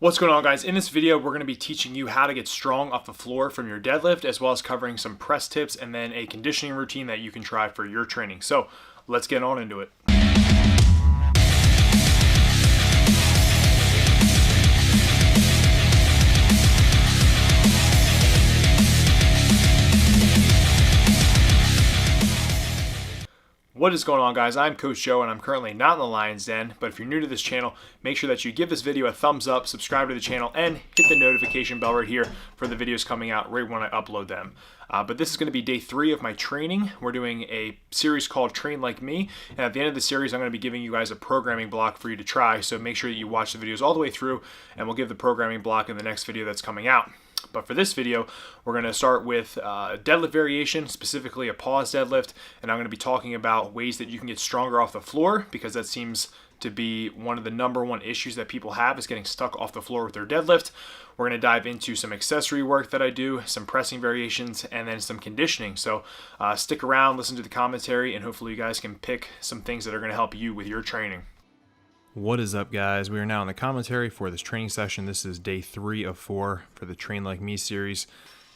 What's going on, guys? In this video, we're going to be teaching you how to get strong off the floor from your deadlift, as well as covering some press tips and then a conditioning routine that you can try for your training. So let's get on into it. What is going on, guys? I'm Coach Joe and I'm currently not in the Lion's Den, but if you're new to this channel, make sure that you give this video a thumbs up, subscribe to the channel, and hit the notification bell right here for the videos coming out right when I upload them. But this is going to be day 3 of my training. We're doing a series called Train Like Me, and at the end of the series, I'm going to be giving you guys a programming block for you to try, so make sure that you watch the videos all the way through, and we'll give the programming block in the next video that's coming out. But for this video, we're going to start with a deadlift variation, specifically a pause deadlift, and I'm going to be talking about ways that you can get stronger off the floor, because that seems to be one of the #1 issues that people have, is getting stuck off the floor with their deadlift. We're going to dive into some accessory work that I do, some pressing variations, and then some conditioning. So stick around, listen to the commentary, and hopefully you guys can pick some things that are going to help you with your training. What is up, guys? We are now in the commentary for this training session. This is day 3 of 4 for the Train Like Me series.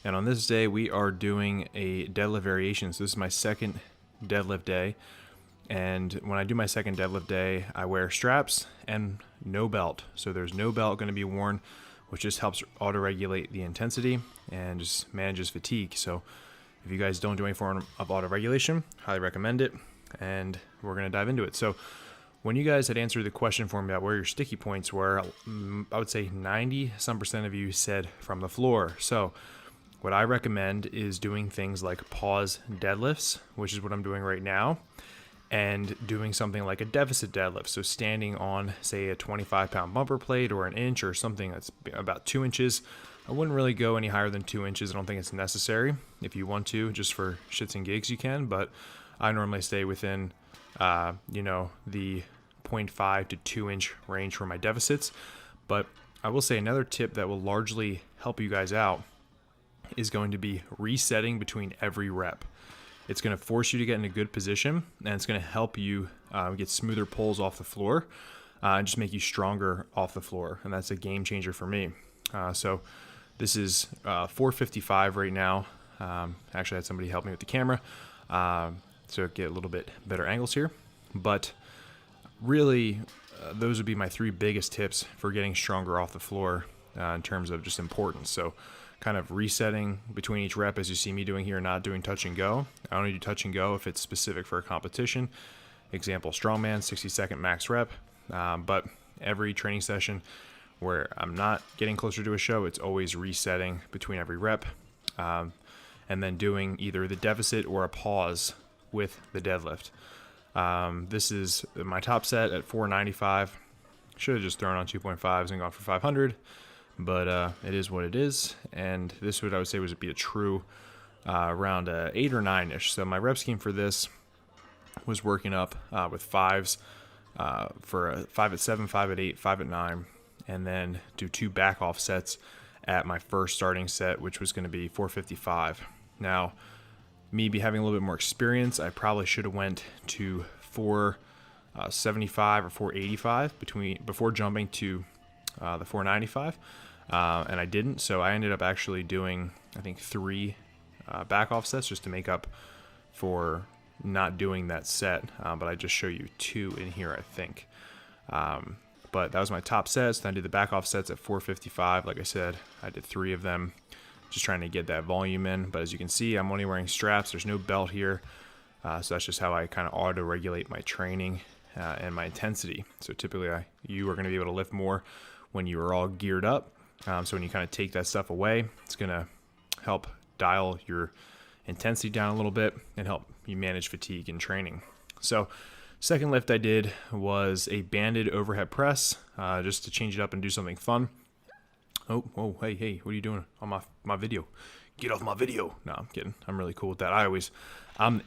And on this day, we are doing a deadlift variation. So this is my second deadlift day. And when I do my second deadlift day, I wear straps and no belt. So there's no belt going to be worn, which just helps auto-regulate the intensity and just manages fatigue. So if you guys don't do any form of auto-regulation, highly recommend it. And we're going to dive into it. So when you guys had answered the question for me about where your sticky points were, I would say 90% of you said from the floor. So what I recommend is doing things like pause deadlifts, which is what I'm doing right now, and doing something like a deficit deadlift. So standing on, say, a 25-pound bumper plate or an inch or something that's about 2 inches. I wouldn't really go any higher than 2 inches. I don't think it's necessary. If you want to, just for shits and gigs, you can. But I normally stay within, the 0.5 to 2 inch range for my deficits. But I will say another tip that will largely help you guys out is going to be resetting between every rep. It's going to force you to get in a good position, and it's going to help you get smoother pulls off the floor and just make you stronger off the floor. And that's a game changer for me. So this is 455 right now. Actually, I had somebody help me with the camera, so get a little bit better angles here. But really, those would be my 3 biggest tips for getting stronger off the floor in terms of just importance. So kind of resetting between each rep, as you see me doing here, not doing touch and go. I only do touch and go if it's specific for a competition. Example, strongman, 60-second max rep. But every training session where I'm not getting closer to a show, it's always resetting between every rep. And then doing either the deficit or a pause with the deadlift. This is my top set at 495. Should have just thrown on 2.5s and gone for 500, but it is what it is. And this would, I would say, would be a true around 8 or 9-ish. So my rep scheme for this was working up with 5s for a 5 at 7, 5 at 8, 5 at 9, and then do 2 back off sets at my first starting set, which was going to be 455. Now, me having a little bit more experience, I probably should have went to 475 or 485 before jumping to the 495, and I didn't. So I ended up actually doing, I think, 3 back off sets just to make up for not doing that set. But I just show you 2 in here, I think. But that was my top sets. Then I did the back off sets at 455. Like I said, I did 3 of them, just trying to get that volume in. But as you can see, I'm only wearing straps. There's no belt here. So that's just how I kind of auto-regulate my training and my intensity. So typically you are going to be able to lift more when you are all geared up. So when you kind of take that stuff away, it's going to help dial your intensity down a little bit and help you manage fatigue in training. So second lift I did was a banded overhead press, just to change it up and do something fun. Oh, hey, what are you doing on my video? Get off my video. No, I'm kidding. I'm really cool with that.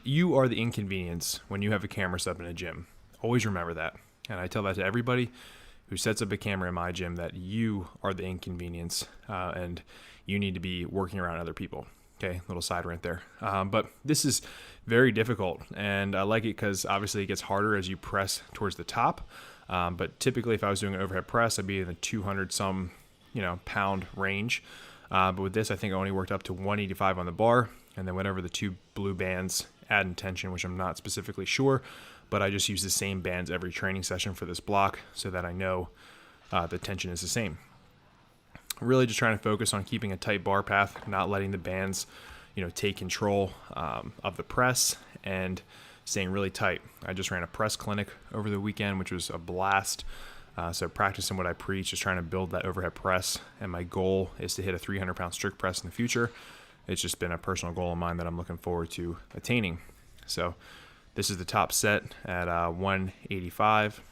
You are the inconvenience when you have a camera set up in a gym. Always remember that. And I tell that to everybody who sets up a camera in my gym, that you are the inconvenience, and you need to be working around other people. Okay, little side rant there. But this is very difficult, and I like it because obviously it gets harder as you press towards the top. But typically if I was doing an overhead press, I'd be in the 200 some pound range. But with this, I think I only worked up to 185 on the bar, and then whatever the 2 blue bands add in tension, which I'm not specifically sure, but I just use the same bands every training session for this block so that I know the tension is the same. Really just trying to focus on keeping a tight bar path, not letting the bands, take control of the press, and staying really tight. I just ran a press clinic over the weekend, which was a blast. So practicing what I preach, just trying to build that overhead press, and my goal is to hit a 300-pound strict press in the future. It's just been a personal goal of mine that I'm looking forward to attaining. So this is the top set at 185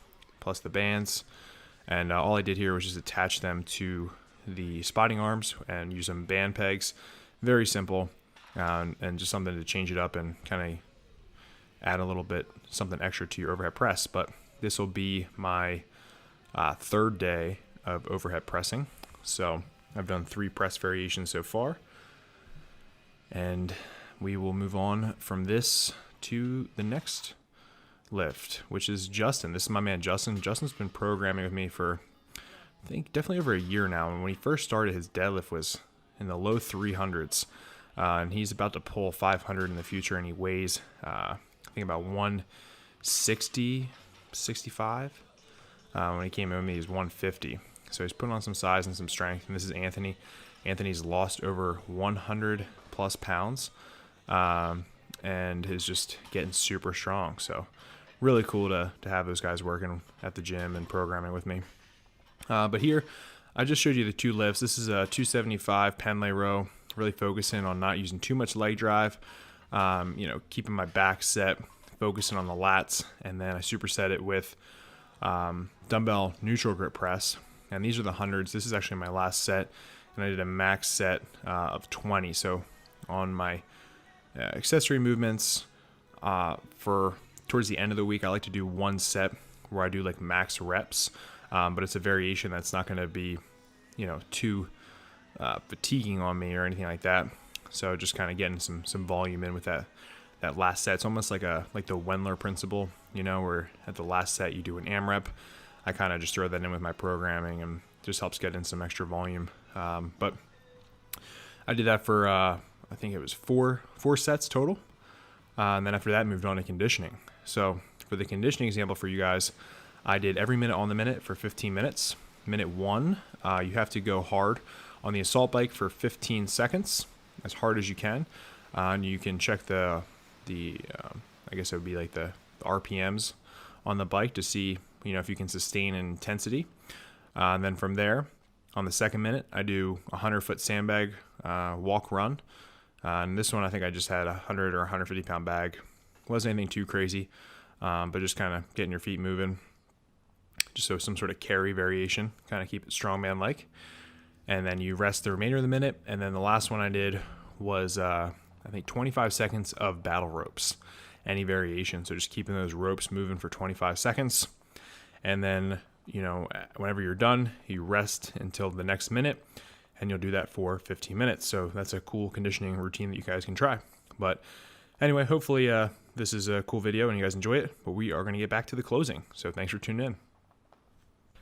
plus the bands, and all I did here was just attach them to the spotting arms and use some band pegs. Very simple, and just something to change it up and kind of add a little bit something extra to your overhead press. But this will be my 3rd day of overhead pressing. So I've done 3 press variations so far, and we will move on from this to the next lift, which is Justin. This is my man Justin. Justin's been programming with me for, I think, definitely over a year now. And when he first started, his deadlift was in the low 300s, and he's about to pull 500 in the future, and he weighs I think about 160, 65. When he came in with me, he's 150. So he's putting on some size and some strength. And this is Anthony. Anthony's lost over 100 plus pounds, and is just getting super strong. So really cool to have those guys working at the gym and programming with me. But here, I just showed you the 2 lifts. This is a 275 Pendlay row, really focusing on not using too much leg drive, keeping my back set, focusing on the lats, and then I superset it with dumbbell neutral grip press. And these are the hundreds. This is actually my last set, and I did a max set of 20. So on my accessory movements for towards the end of the week, I like to do 1 set where I do like max reps, but it's a variation that's not going to be too fatiguing on me or anything like that. So just kind of getting some volume in with that last set. It's almost like the Wendler principle, where at the last set you do an AMRAP. I kind of just throw that in with my programming, and just helps get in some extra volume. But I did that for I think it was four sets total, and then after that moved on to conditioning. So for the conditioning example for you guys, I did every minute on the minute for 15 minutes. Minute 1, you have to go hard on the assault bike for 15 seconds, as hard as you can. And you can check the I guess it would be like the RPMs on the bike to see, if you can sustain intensity. And then from there, on the 2nd minute, I do a 100-foot sandbag walk run. And this one, I think I just had a 100 or 150 pound bag. Wasn't anything too crazy, but just kind of getting your feet moving. Just so some sort of carry variation, kind of keep it strongman-like. And then you rest the remainder of the minute. And then the last one I did was, I think, 25 seconds of battle ropes, any variation. So just keeping those ropes moving for 25 seconds. And then, whenever you're done, you rest until the next minute, and you'll do that for 15 minutes. So that's a cool conditioning routine that you guys can try. But anyway, hopefully this is a cool video and you guys enjoy it. But we are going to get back to the closing. So thanks for tuning in.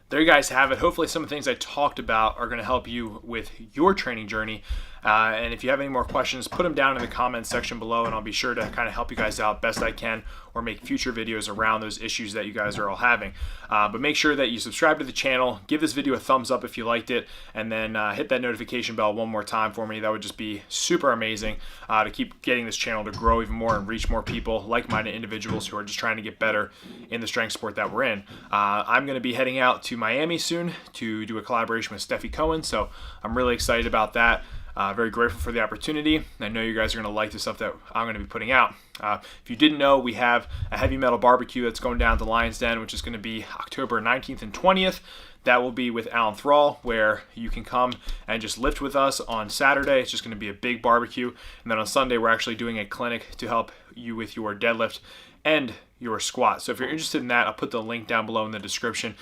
There you guys have it. Hopefully some of the things I talked about are going to help you with your training journey. And if you have any more questions, put them down in the comments section below, and I'll be sure to kind of help you guys out best I can, or make future videos around those issues that you guys are all having. But make sure that you subscribe to the channel, give this video a thumbs up if you liked it, and then hit that notification bell one more time for me. That would just be super amazing to keep getting this channel to grow even more and reach more people, like-minded individuals who are just trying to get better in the strength sport that we're in. I'm going to be heading out to Miami soon to do a collaboration with Steffi Cohen, so I'm really excited about that. Very grateful for the opportunity. I know you guys are going to like the stuff that I'm going to be putting out. If you didn't know, we have a heavy metal barbecue that's going down at the Lion's Den, which is going to be October 19th and 20th. That will be with Alan Thrall, where you can come and just lift with us on Saturday. It's just going to be a big barbecue. And then on Sunday, we're actually doing a clinic to help you with your deadlift and your squat. So if you're interested in that, I'll put the link down below in the description.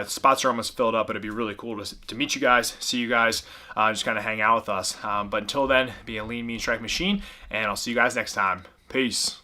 Spots are almost filled up, but it'd be really cool to meet you guys, see you guys, just kind of hang out with us. But until then, be a lean, mean strike machine, and I'll see you guys next time. Peace.